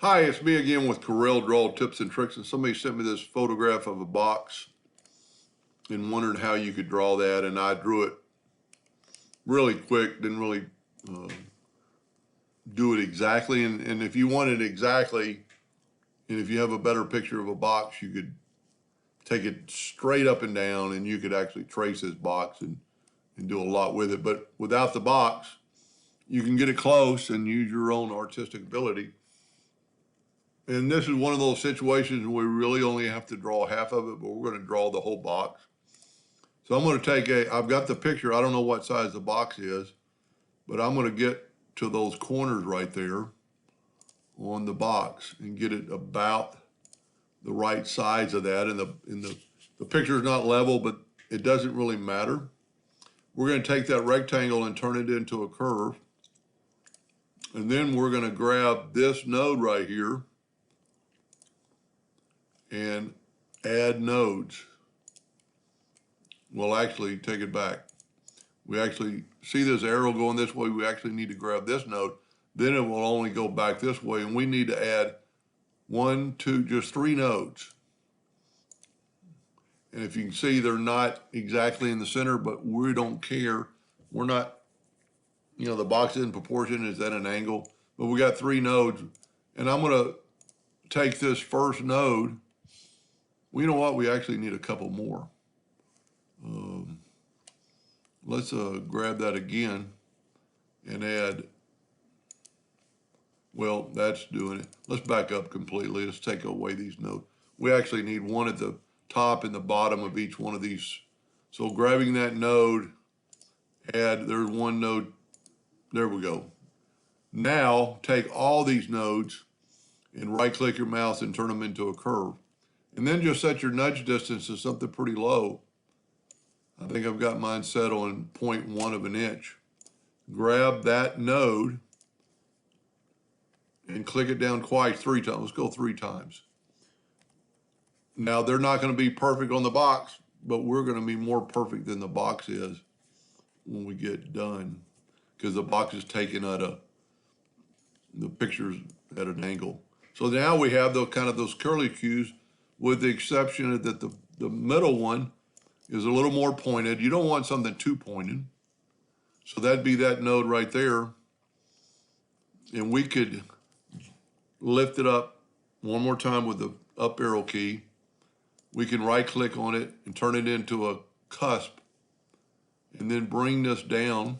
Hi, it's me again with Corel Draw Tips and Tricks, and somebody sent me this photograph of a box and wondered how you could draw that, and I drew it really quick, didn't really uh, do it exactly, and if you want it exactly, and if you have a better picture of a box, you could take it straight up and down, and you could actually trace this box and do a lot with it, but without the box, you can get it close and use your own artistic ability. And this is one of those situations where we really only have to draw half of it, but we're going to draw the whole box. So I'm going to I've got the picture. I don't know what size the box is, but I'm going to get to those corners right there on the box and get it about the right size of that. And the picture is not level, but it doesn't really matter. We're going to take that rectangle and turn it into a curve. And then we're going to grab this node right here and add nodes. We'll actually take it back. We actually see this arrow going this way. We actually need to grab this node. Then it will only go back this way, and we need to add just 3 nodes. And if you can see, they're not exactly in the center, but we don't care. We're not, the box is in proportion, is at an angle, but we got 3 nodes. And I'm gonna take this first node. Well, you know what? We actually need a couple more. Let's grab that again and add, well, that's doing it. Let's back up completely. Let's take away these nodes. We actually need one at the top and the bottom of each one of these. So grabbing that node, there's one node, there we go. Now take all these nodes and right-click your mouse and turn them into a curve. And then just set your nudge distance to something pretty low. I think I've got mine set on 0.1 of an inch. Grab that node and click it down twice, 3 times. Let's go 3 times. Now, they're not going to be perfect on the box, but we're going to be more perfect than the box is when we get done, because the box is taken the picture's at an angle. So now we have those curly cues, with the exception that the middle one is a little more pointed. You don't want something too pointed. So that'd be that node right there. And we could lift it up one more time with the up arrow key. We can right click on it and turn it into a cusp. And then bring this down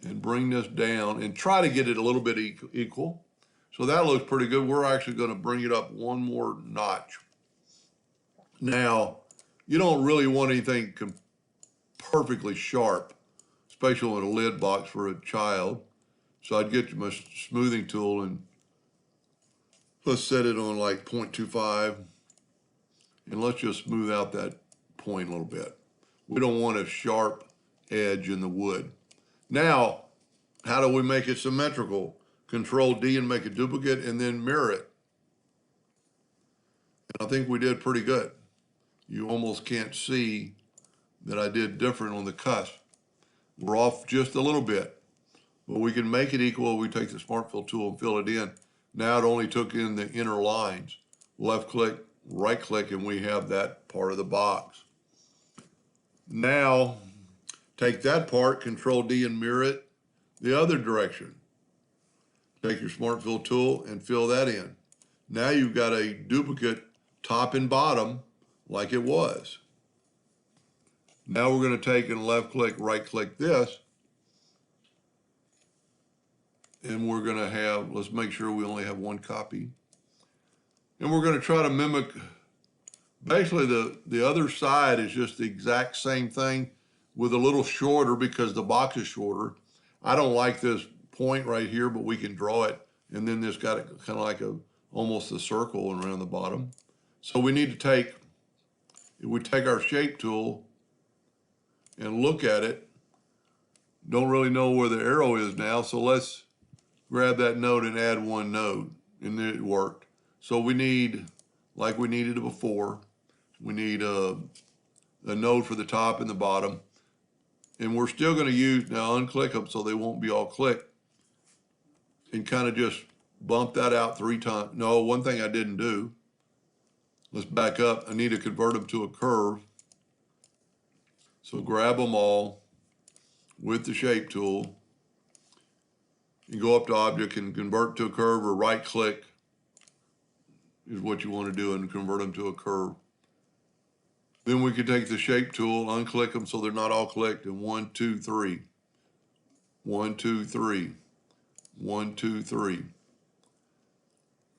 and try to get it a little bit equal. So that looks pretty good. We're actually going to bring it up one more notch. Now, you don't really want anything perfectly sharp, especially on a lid box for a child. So I'd get my smoothing tool and let's set it on like 0.25, and let's just smooth out that point a little bit. We don't want a sharp edge in the wood. Now, how do we make it symmetrical? Control D and make a duplicate and then mirror it. And I think we did pretty good. You almost can't see that I did different on the cusp. We're off just a little bit, but we can make it equal. We take the Smart Fill tool and fill it in. Now it only took in the inner lines. Left click, right click, and we have that part of the box. Now, take that part, Control D and mirror it the other direction. Take your Smart Fill tool and fill that in. Now you've got a duplicate top and bottom like it was. Now we're going to take and left click, right click this. And we're going to have, let's make sure we only have one copy. And we're going to try to mimic, basically the other side is just the exact same thing with a little shorter because the box is shorter. I don't like this point right here, but we can draw it. And then this got kind of like almost a circle around the bottom. So we need to if we take our shape tool and look at it, don't really know where the arrow is now, so let's grab that node and add one node, and then it worked. So we need, like we needed it before, we need a node for the top and the bottom, and we're still going to use, now unclick them so they won't be all clicked, and kind of just bump that out 3 times. No, one thing I didn't do. Let's back up. I need to convert them to a curve. So grab them all with the shape tool. You go up to object and convert to a curve, or right click is what you want to do and convert them to a curve. Then we could take the shape tool, unclick them so they're not all clicked, and 1, 2, 3. 1, 2, 3. 1, 2, 3.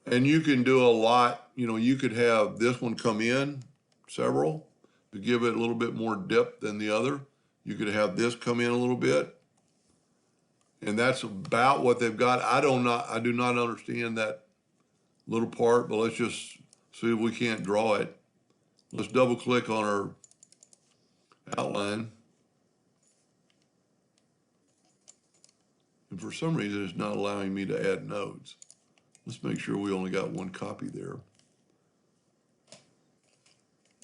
And you can do a lot. You know, you could have this one come in several to give it a little bit more depth than the other. You could have this come in a little bit. And that's about what they've got. I do not understand that little part, but let's just see if we can't draw it. Let's double click on our outline. And for some reason, it's not allowing me to add nodes. Let's make sure we only got one copy there.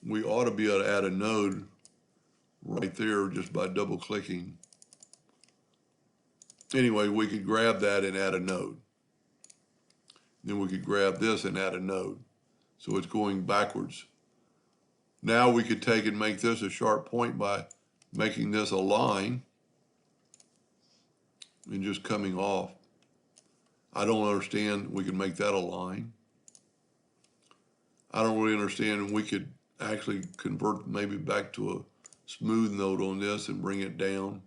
We ought to be able to add a node right there just by double clicking. Anyway, we could grab that and add a node. Then we could grab this and add a node. So it's going backwards. Now we could take and make this a sharp point by making this a line and just coming off. I don't understand. We can make that a line. I don't really understand. We could actually convert maybe back to a smooth node on this and bring it down.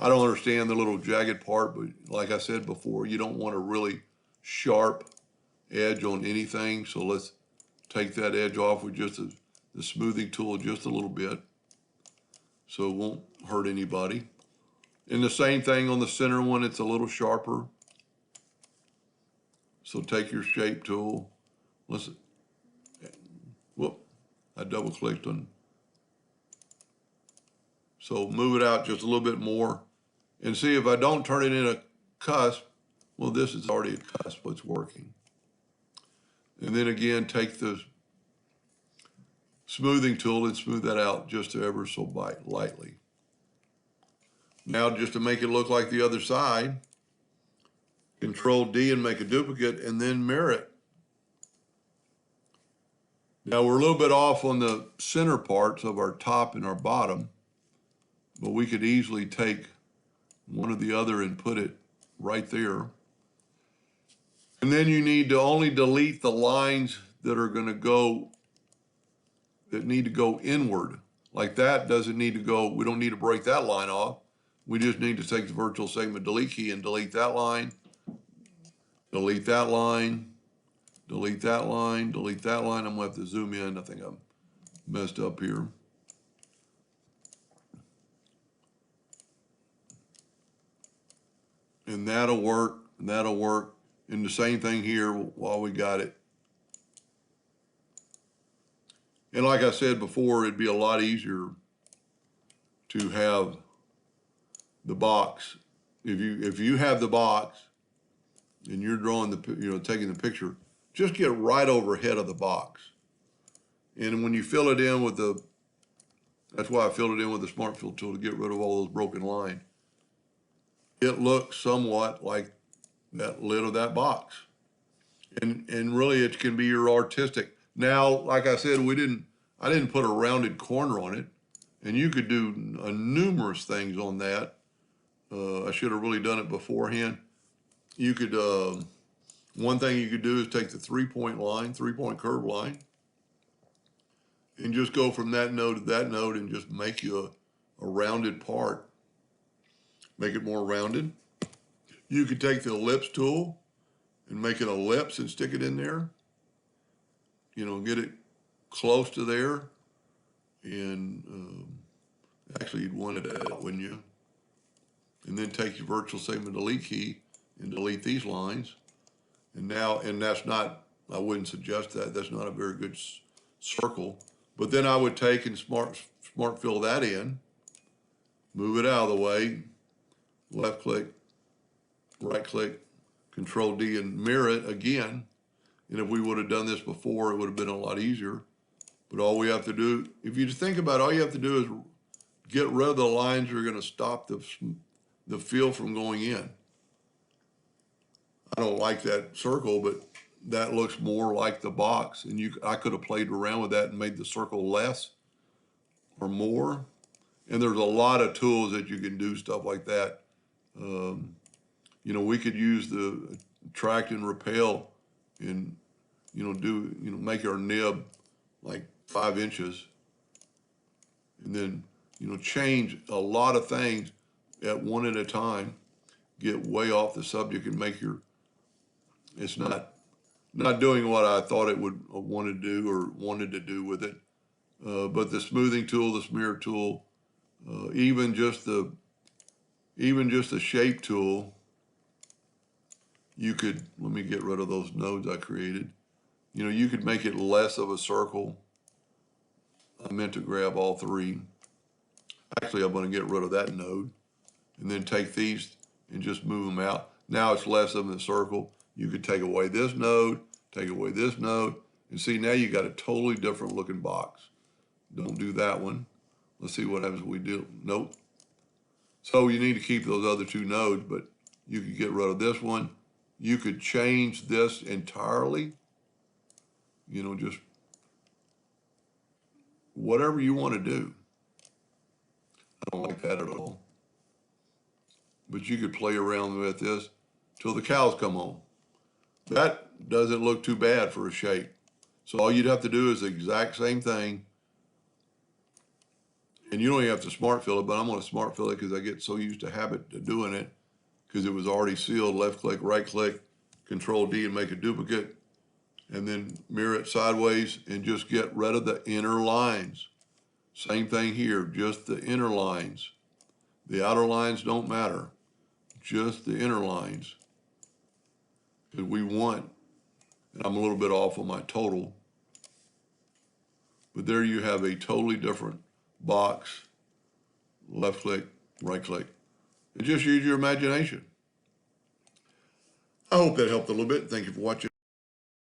I don't understand the little jagged part, but like I said before, you don't want a really sharp edge on anything. So let's take that edge off with just the smoothing tool just a little bit, so it won't hurt anybody. And the same thing on the center one, it's a little sharper. So take your shape tool. Whoop, I double clicked on. So move it out just a little bit more. And see, if I don't turn it in a cusp, well, this is already a cusp, it's working. And then again, take the smoothing tool and smooth that out just ever so lightly. Now, just to make it look like the other side, Control D and make a duplicate and then mirror it. Now we're a little bit off on the center parts of our top and our bottom, but we could easily take one or the other and put it right there. And then you need to only delete the lines that are going to go, that need to go inward. Like that doesn't need to go, we don't need to break that line off. We just need to take the virtual segment delete key and delete that line, delete that line, delete that line, delete that line. I'm going to have to zoom in. I think I'm messed up here. And that'll work, and that'll work. And the same thing here while we got it. And like I said before, it'd be a lot easier to have the box. If you have the box and you're drawing taking the picture, just get right overhead of the box. And when you fill it in with that's why I filled it in with the Smart Fill tool, to get rid of all those broken lines. It looks somewhat like that lid of that box. And really it can be your artistic. Now, like I said, I didn't put a rounded corner on it, and you could do numerous things on that. I should have really done it beforehand. You could, one thing you could do is take the 3-point curve line, and just go from that node to that node and just make you a rounded part. Make it more rounded. You could take the ellipse tool and make an ellipse and stick it in there. Get it close to there. And actually you'd want it at, wouldn't you? And then take your virtual segment delete key and delete these lines. And that's not, I wouldn't suggest that. That's not a very good circle. But then I would take and smart fill that in, move it out of the way, left click, right click, Control D and mirror it again. And if we would have done this before, it would have been a lot easier. But all we have to do, if you think about it, all you have to do is get rid of the lines that are going to stop the fill from going in. I don't like that circle, but that looks more like the box. And I could have played around with that and made the circle less or more. And there's a lot of tools that you can do stuff like that. You know, we could use the attract and repel and, make our nib like 5 inches and then, change a lot of things at one at a time, get way off the subject and it's not doing what I thought it would want to do or wanted to do with it. But the smoothing tool, the smear tool, even just the shape tool, let me get rid of those nodes I created. You could make it less of a circle. I meant to grab all three. Actually, I'm going to get rid of that node and then take these and just move them out. Now it's less of a circle. You could take away this node, take away this node, and see now you got a totally different looking box. Don't do that one. Let's see what happens if we do. Nope. So you need to keep those other two nodes, but you could get rid of this one. You could change this entirely. Just whatever you want to do. I don't like that at all. But you could play around with this till the cows come home. That doesn't look too bad for a shape. So all you'd have to do is the exact same thing. And you don't even have to smart fill it, but I'm going to smart fill it because I get so used to habit of doing it because it was already sealed. Left click, right click, Control D and make a duplicate. And then mirror it sideways and just get rid of the inner lines. Same thing here, just the inner lines. The outer lines don't matter, just the inner lines. Because we want, and I'm a little bit off on my total, but there you have a totally different box. Left click, right click. And just use your imagination. I hope that helped a little bit. Thank you for watching.